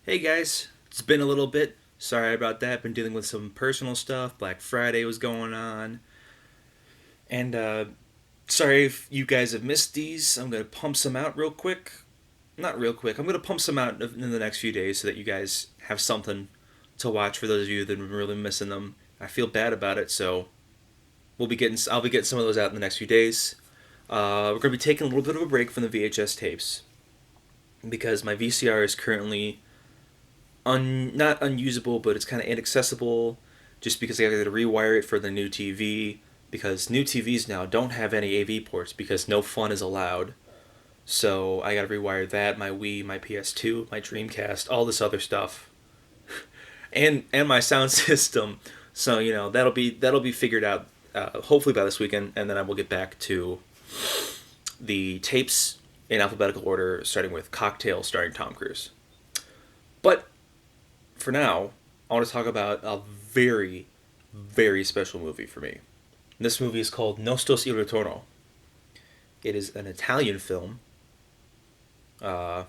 Hey guys, it's been a little bit. Sorry about that. Been dealing with some personal stuff. Black Friday was going on. And sorry if you guys have missed these. I'm going to pump some out real quick. Not real quick. I'm going to pump some out in the next few days so that you guys have something to watch for those of you that have been really missing them. I feel bad about it, so I'll be getting some of those out in the next few days. We're going to be taking a little bit of a break from the VHS tapes because my VCR is currently not unusable, but it's kind of inaccessible just because I got to rewire it for the new TV because new TVs now don't have any AV ports because no fun is allowed. So I got to rewire that, my Wii, my PS2, my Dreamcast, all this other stuff, and my sound system. So that'll be figured out hopefully by this weekend, and then I will get back to the tapes in alphabetical order, starting with Cocktail, starring Tom Cruise. But for now, I want to talk about a very, very special movie for me. This movie is called Nostos Il Ritorno. It is an Italian film, uh,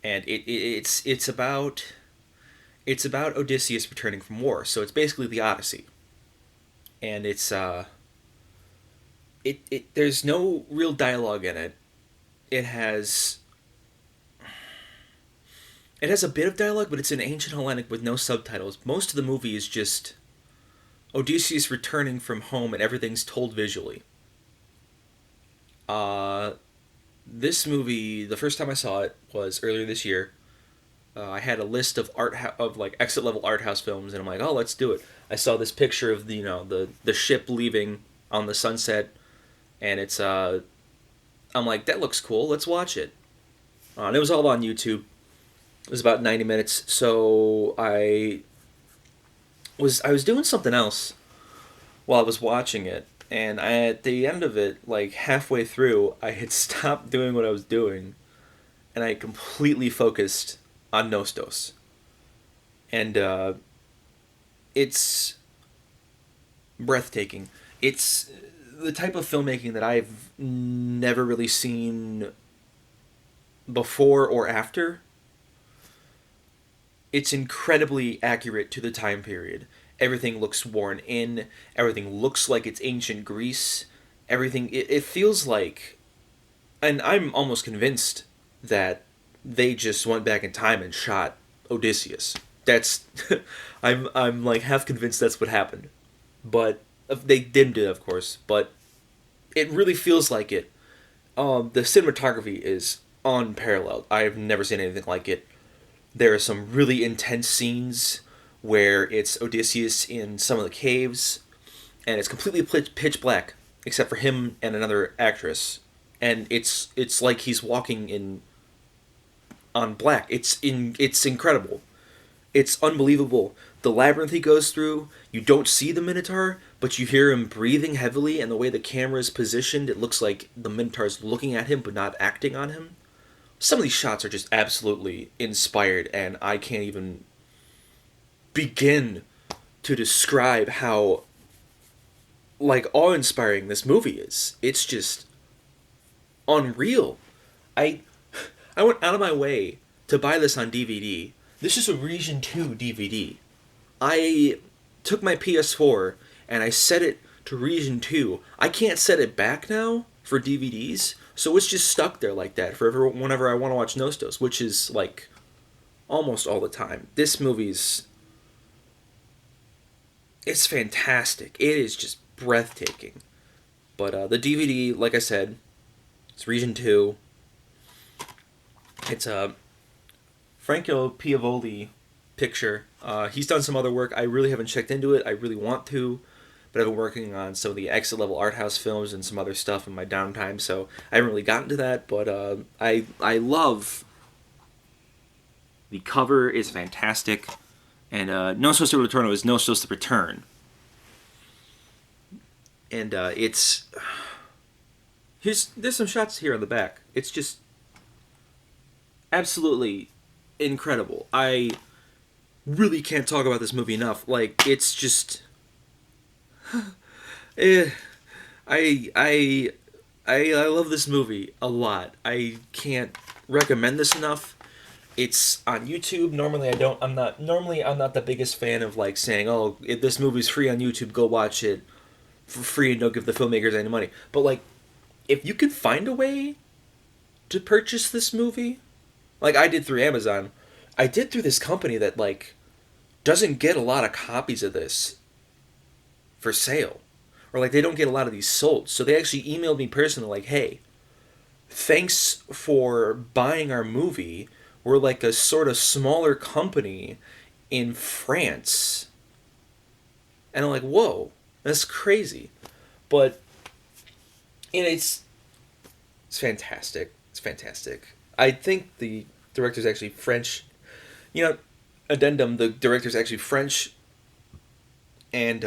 and it's about Odysseus returning from war. So it's basically the Odyssey, and there's no real dialogue in it. It has it has a bit of dialogue, but it's in ancient Hellenic with no subtitles. Most of the movie is just Odysseus returning from home, and everything's told visually. Uh, this movie, the first time I saw it was earlier this year. I had a list of of like exit level art house films, and I'm like, oh, let's do it. I saw this picture of the ship leaving on the sunset, and I'm like, that looks cool. Let's watch it. And it was all on YouTube. It was about 90 minutes. So I was doing something else while I was watching it, and at the end of it, like halfway through, I had stopped doing what I was doing, and I completely focused on Nostos, and it's breathtaking. It's the type of filmmaking that I've never really seen before or after. It's incredibly accurate to the time period. Everything looks worn in. Everything looks like it's ancient Greece. It feels like, and I'm almost convinced that they just went back in time and shot Odysseus. That's I'm like half convinced that's what happened, but they didn't do that, of course. But it really feels like it. The cinematography is unparalleled. I have never seen anything like it. There are some really intense scenes where it's Odysseus in some of the caves, and it's completely pitch black except for him and another actress, and it's like he's walking in on black. It's incredible. It's unbelievable. The labyrinth he goes through, you don't see the Minotaur, but you hear him breathing heavily, and the way the camera is positioned, it looks like the Minotaur's looking at him but not acting on him. Some of these shots are just absolutely inspired, and I can't even begin to describe how like awe-inspiring this movie is. It's just unreal. I I went out of my way to buy this on DVD. This is a Region 2 DVD. I took my PS4 and I set it to Region 2. I can't set it back now for DVDs, so it's just stuck there like that for whenever I want to watch Nostos, which is like almost all the time. This movie's it's fantastic. It is just breathtaking. But the DVD, like I said, it's Region 2. It's a Franco Piavoli picture. He's done some other work. I really haven't checked into it. I really want to, but I've been working on some of the exit level art house films and some other stuff in my downtime, so I haven't really gotten to that. But I love the cover is fantastic, and Nostos Il Ritorno is Nostos the Return, and there's some shots here on the back. It's just absolutely incredible. I really can't talk about this movie enough. Like, it's just eh, I I I love this movie a lot. I can't recommend this enough. It's on YouTube. Normally, I don't. I'm not. Normally, I'm not the biggest fan of like saying, "Oh, if this movie's free on YouTube, go watch it for free and don't give the filmmakers any money." But like, if you can find a way to purchase this movie, like I did through Amazon, I did through this company that like doesn't get a lot of copies of this for sale, or like they don't get a lot of these sold. So they actually emailed me personally, like, "Hey, thanks for buying our movie. We're like a sort of smaller company in France." And I'm like, whoa, that's crazy. But it's fantastic. It's fantastic. I think the director's actually French. You know, addendum: the director's actually French, and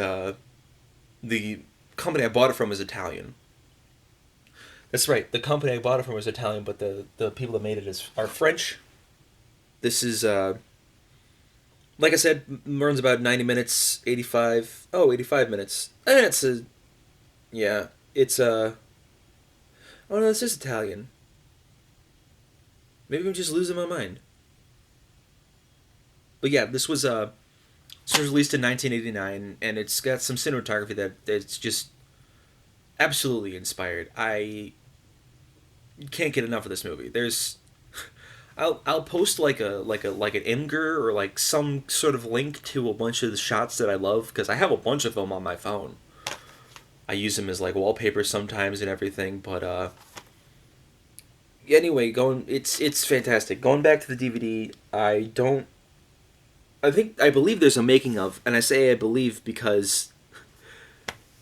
the company I bought it from is Italian. That's right. The company I bought it from was Italian, but the people that made it are French. This is like I said, runs about 90 minutes, 85. Oh, 85 minutes. It's a yeah. It's a oh no, this is Italian. Maybe I'm just losing my mind. But yeah, this was released in 1989, and it's got some cinematography that's just absolutely inspired. I can't get enough of this movie. I'll post like an Imgur or like some sort of link to a bunch of the shots that I love because I have a bunch of them on my phone. I use them as like wallpaper sometimes and everything, but anyway, going it's fantastic. Going back to the DVD, I believe there's a making of, and I say I believe because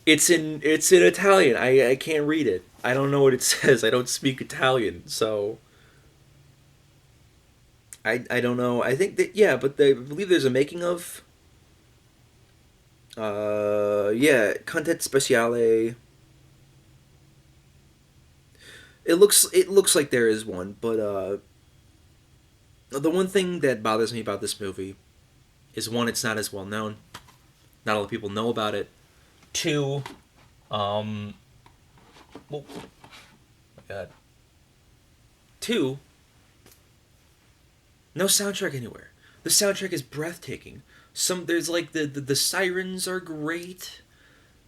it's in Italian. I can't read it. I don't know what it says. I don't speak Italian, so I don't know. I think that yeah, but I believe there's a making of. Yeah, content speciale. It looks like there is one, but the one thing that bothers me about this movie is one, it's not as well known. Not a lot of people know about it. Two, um, oh my god. Two, no soundtrack anywhere. The soundtrack is breathtaking. There's like the sirens are great.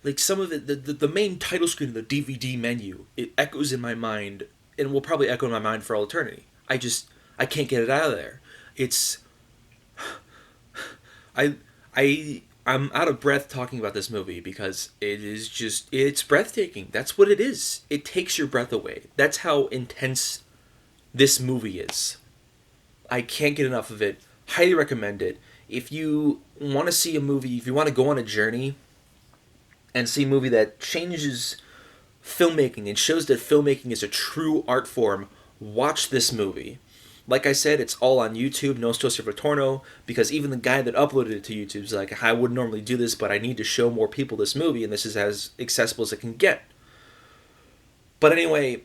Like some of it, the main title screen of the DVD menu, it echoes in my mind and will probably echo in my mind for all eternity. I can't get it out of there. It's I I'm out of breath talking about this movie because it's breathtaking. That's what it is. It takes your breath away. That's how intense this movie is. I can't get enough of it. Highly recommend it. If you want to see a movie, if you want to go on a journey and see a movie that changes filmmaking and shows that filmmaking is a true art form, watch this movie. Like I said, it's all on YouTube, Nostos Il Ritorno, because even the guy that uploaded it to YouTube is like, I wouldn't normally do this, but I need to show more people this movie, and this is as accessible as it can get. But anyway,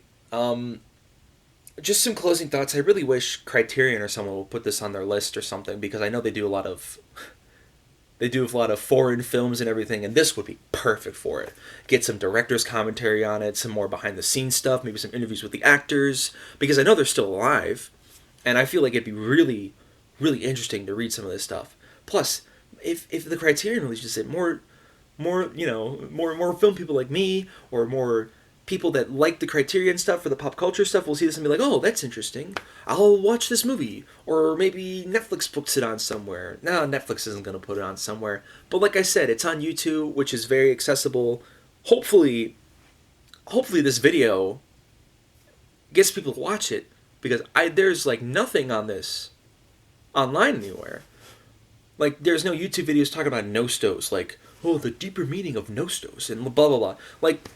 just some closing thoughts. I really wish Criterion or someone will put this on their list or something, because I know they do a lot of foreign films and everything, and this would be perfect for it. Get some director's commentary on it, some more behind the scenes stuff, maybe some interviews with the actors, because I know they're still alive, and I feel like it'd be really, really interesting to read some of this stuff. Plus, if the Criterion releases it, more film people like me, or more people that like the Criterion stuff for the pop culture stuff will see this and be like, oh, that's interesting. I'll watch this movie. Or maybe Netflix puts it on somewhere. No, Netflix isn't going to put it on somewhere. But like I said, it's on YouTube, which is very accessible. Hopefully this video gets people to watch it, because there's like nothing on this online anywhere. Like there's no YouTube videos talking about Nostos, like, oh, the deeper meaning of Nostos and blah blah blah. Like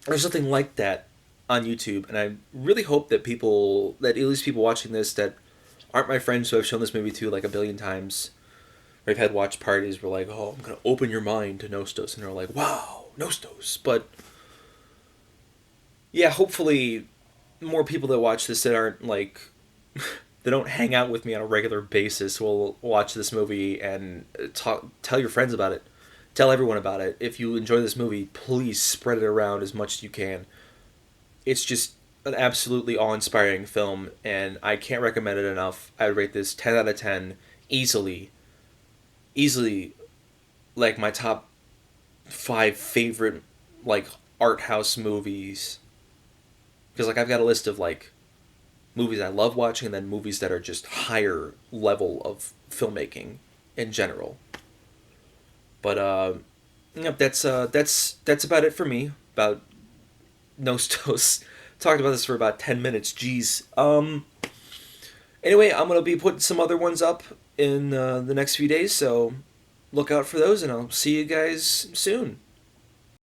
there's nothing like that on YouTube, and I really hope that at least people watching this that aren't my friends who I've shown this movie to like a billion times, or I've had watch parties where like, oh, I'm gonna open your mind to Nostos, and they're like, wow, Nostos. But yeah, hopefully more people that watch this that aren't like they don't hang out with me on a regular basis will watch this movie and tell your friends about it. Tell everyone about it. If you enjoy this movie, please spread it around as much as you can. It's just an absolutely awe-inspiring film, and I can't recommend it enough. I would rate this 10 out of 10 easily. Easily, like my top 5 favorite, like, art house movies. Because, like, I've got a list of, like, movies I love watching and then movies that are just higher level of filmmaking in general. But, yep, that's about it for me. About Nostos. Talked about this for about 10 minutes. Jeez. Anyway, I'm going to be putting some other ones up in the next few days, so look out for those, and I'll see you guys soon.